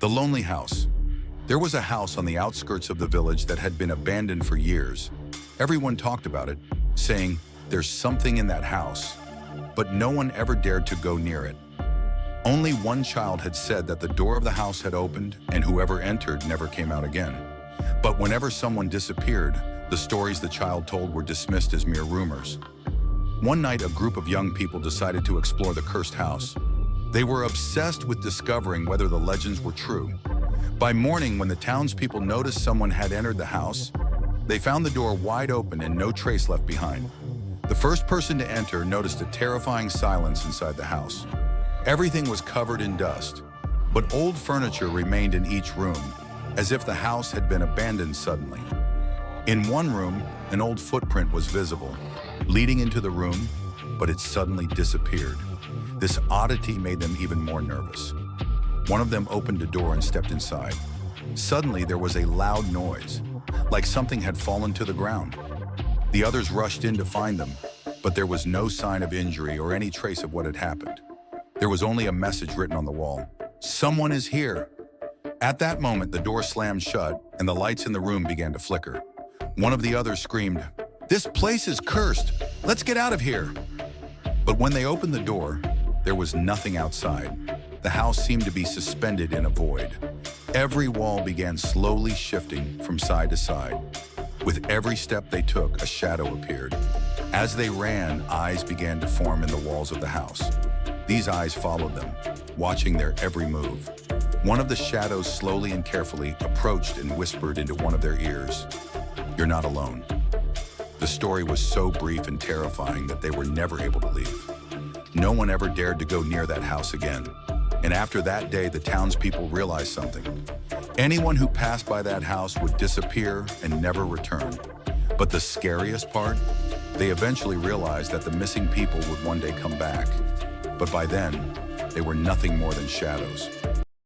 The lonely house. There was a house on the outskirts of the village that had been abandoned for years. Everyone talked about it, saying, "There's something in that house," but no one ever dared to go near it. Only one child had said that the door of the house had opened and whoever entered never came out again. But whenever someone disappeared, the stories the child told were dismissed as mere rumors. One night, a group of young people decided to explore the cursed house. They were obsessed with discovering whether the legends were true. By morning, when the townspeople noticed someone had entered the house, they found the door wide open and no trace left behind. The first person to enter noticed a terrifying silence inside the house. Everything was covered in dust, but old furniture remained in each room, as if the house had been abandoned suddenly. In one room, an old footprint was visible, leading into the room, but it suddenly disappeared. This oddity made them even more nervous. One of them opened a door and stepped inside. Suddenly, there was a loud noise, like something had fallen to the ground. The others rushed in to find them, but there was no sign of injury or any trace of what had happened. There was only a message written on the wall: "Someone is here." At that moment, the door slammed shut and the lights in the room began to flicker. One of the others screamed, "This place is cursed! Let's get out of here!" But when they opened the door, there was nothing outside. The house seemed to be suspended in a void. Every wall began slowly shifting from side to side. With every step they took, a shadow appeared. As they ran, eyes began to form in the walls of the house. These eyes followed them, watching their every move. One of the shadows slowly and carefully approached and whispered into one of their ears, "You're not alone." The story was so brief and terrifying that they were never able to leave. No one ever dared to go near that house again. And after that day, the townspeople realized something. Anyone who passed by that house would disappear and never return. But the scariest part? They eventually realized that the missing people would one day come back. But by then, they were nothing more than shadows.